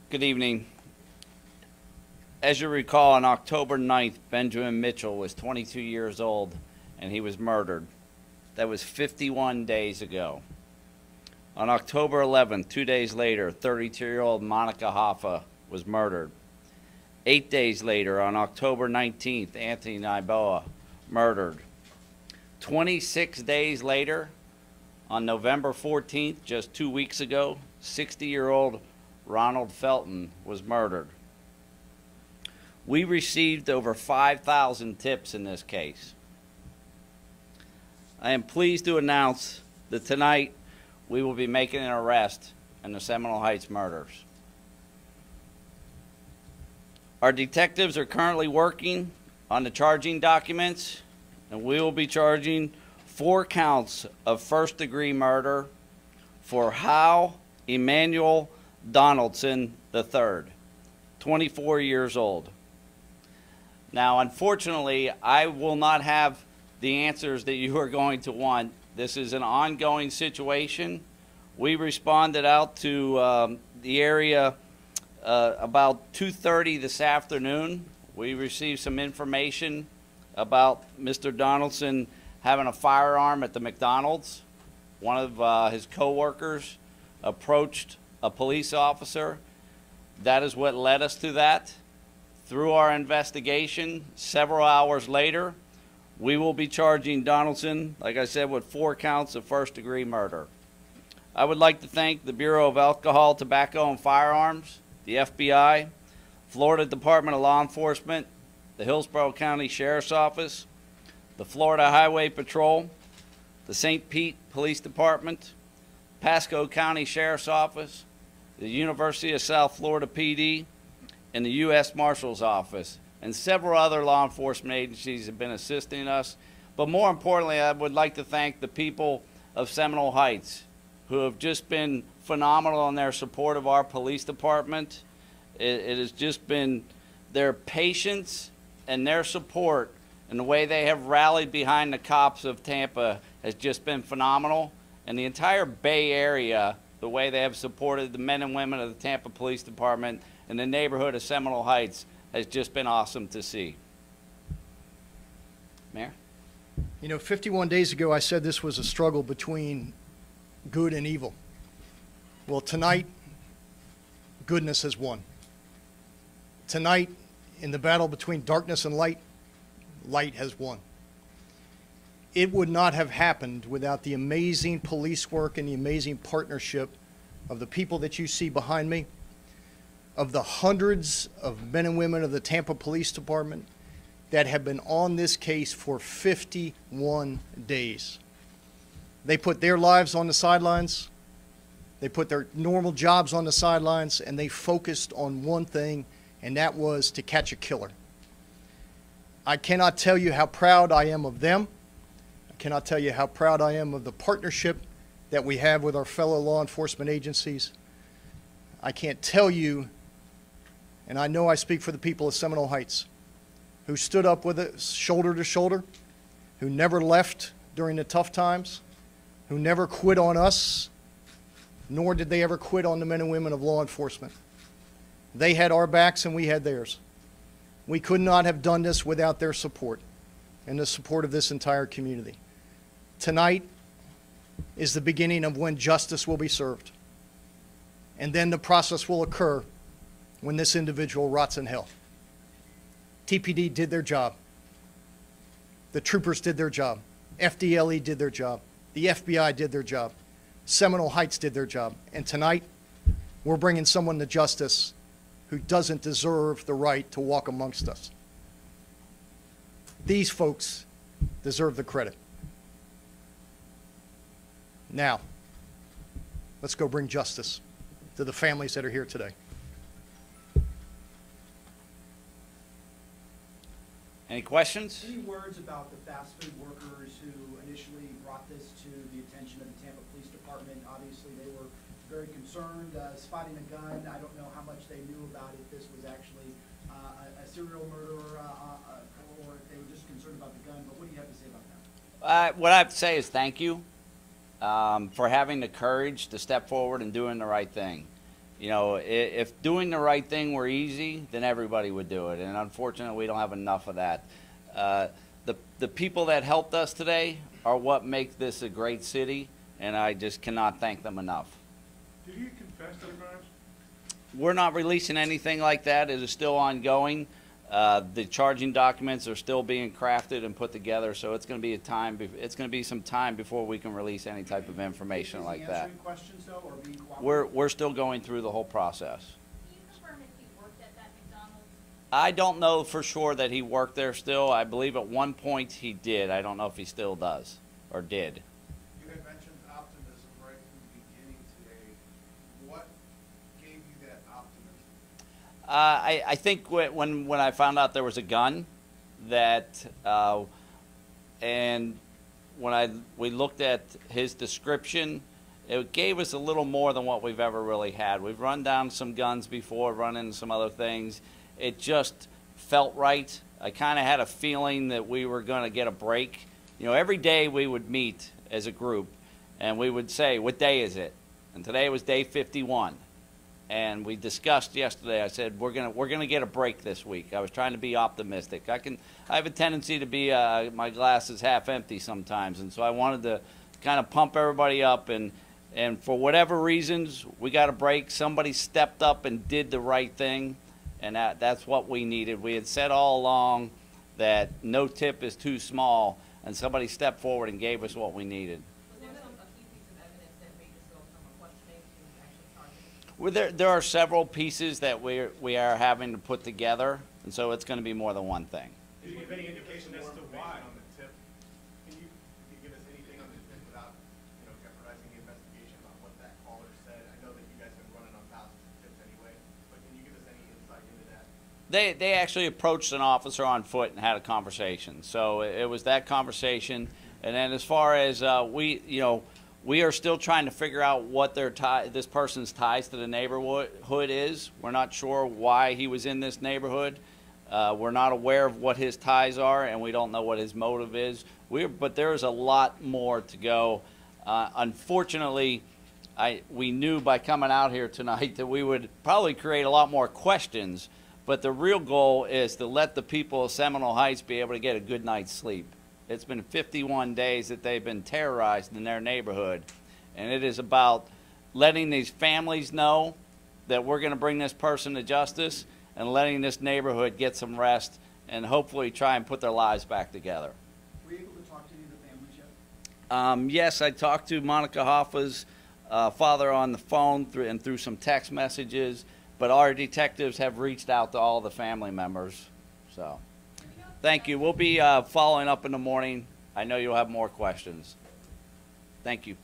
Good evening. As you recall, on October 9th, Benjamin Mitchell was 22 years old and he was murdered. That was 51 days ago. On October 11th, 2 days later, 32-year-old Monica Hoffa was murdered. 8 days later, on October 19th, Anthony Nyboa murdered. 26 days later, on November 14th, just 2 weeks ago, 60-year-old Ronald Felton was murdered. We received over 5,000 tips in this case. I am pleased to announce that tonight we will be making an arrest in the Seminole Heights murders. Our detectives are currently working on the charging documents, and we will be charging 4 counts of first-degree murder for Hal Emmanuel Donaldson III, 24 years old. Now, unfortunately, I will not have the answers that you are going to want. This is an ongoing situation. We responded out to the area about 2:30 this afternoon. We received some information about Mr. Donaldson having a firearm at the McDonald's. One of his co-workers approached a police officer. That is what led us to that. Through our investigation, several hours later, we will be charging Donaldson, like I said, with 4 counts of first-degree murder. I would like to thank the Bureau of Alcohol, Tobacco, and Firearms, the FBI, Florida Department of Law Enforcement, the Hillsborough County Sheriff's Office, the Florida Highway Patrol, the St. Pete Police Department, Pasco County Sheriff's Office, the University of South Florida PD, and the U.S. Marshal's Office, and several other law enforcement agencies have been assisting us. But more importantly, I would like to thank the people of Seminole Heights who have just been phenomenal in their support of our police department. It has just been their patience and their support and the way they have rallied behind the cops of Tampa has just been phenomenal. And the entire Bay Area, the way they have supported the men and women of the Tampa Police Department and the neighborhood of Seminole Heights has just been awesome to see. Mayor? You know, 51 days ago I said this was a struggle between good and evil. Well, tonight, goodness has won. Tonight, in the battle between darkness and light, light has won. It would not have happened without the amazing police work and the amazing partnership of the people that you see behind me, of the hundreds of men and women of the Tampa Police Department that have been on this case for 51 days. They put their lives on the sidelines, they put their normal jobs on the sidelines, and they focused on one thing, and that was to catch a killer. I cannot tell you how proud I am of them. I cannot tell you how proud I am of the partnership that we have with our fellow law enforcement agencies. I can't tell you, and I know I speak for the people of Seminole Heights, who stood up with us shoulder to shoulder, who never left during the tough times, who never quit on us, nor did they ever quit on the men and women of law enforcement. They had our backs and we had theirs. We could not have done this without their support and the support of this entire community. Tonight is the beginning of when justice will be served. And then the process will occur when this individual rots in hell. TPD did their job. The troopers did their job. FDLE did their job. The FBI did their job. Seminole Heights did their job. And tonight, we're bringing someone to justice who doesn't deserve the right to walk amongst us. These folks deserve the credit. Now, let's go bring justice to the families that are here today. Any questions? Any words about the fast food workers who initially brought this to the attention of the Tampa Police Department? Obviously, they were very concerned, spotting a gun. I don't know how much they knew about it. This was actually a serial murderer, or if they were just concerned about the gun. But what do you have to say about that? What I have to say is thank you for having the courage to step forward and doing the right thing. You know, if doing the right thing were easy, then everybody would do it. And unfortunately, we don't have enough of that. The people that helped us today are what make this a great city, and I just cannot thank them enough. Did he confess to the crimes? We're not releasing anything like that. It is still ongoing. The charging documents are still being crafted and put together, so it's going to be it's going to be some time before we can release any type of information like that. Answering questions though, or being cooperative? We're still going through the whole process. Can you confirm if he worked at that McDonald's? I don't know for sure that he worked there still. I believe at one point he did. I don't know if he still does or did. You had mentioned optimism right from the beginning today. What gave you that optimism? I think when I found out there was a gun, that and when we looked at his description, it gave us a little more than what we've ever really had. We've run down some guns before, run into some other things. It just felt right. I kind of had a feeling that we were going to get a break. You know, every day we would meet as a group, and we would say, "What day is it?" And today was day 51. And we discussed yesterday. I said we're gonna get a break this week. I was trying to be optimistic. I have a tendency to be my glass is half empty sometimes, and so I wanted to kind of pump everybody up. And for whatever reasons, we got a break. Somebody stepped up and did the right thing, and that's what we needed. We had said all along that no tip is too small, and somebody stepped forward and gave us what we needed. Was there a key piece of evidence that made this go from a questioning to actually charging? Well, there are several pieces that we are having to put together, and so it's going to be more than one thing. Did you give any indication as to why? On the tip, can you give us anything on the tip without, jeopardizing the investigation about what that caller said? I know that you guys have been running on thousands of tips anyway, but can you give us any insight into that? They actually approached an officer on foot and had a conversation. So it was that conversation, and then as far as we are still trying to figure out what this person's ties to the neighborhood is. We're not sure why he was in this neighborhood. We're not aware of what his ties are, and we don't know what his motive is. But there's a lot more to go. Unfortunately, we knew by coming out here tonight that we would probably create a lot more questions, but the real goal is to let the people of Seminole Heights be able to get a good night's sleep. It's been 51 days that they've been terrorized in their neighborhood, and it is about letting these families know that we're going to bring this person to justice and letting this neighborhood get some rest and hopefully try and put their lives back together. Were you able to talk to any of the families yet? Yes, I talked to Monica Hoffa's father on the phone through some text messages, but our detectives have reached out to all the family members. So. Thank you. We'll be following up in the morning. I know you'll have more questions. Thank you.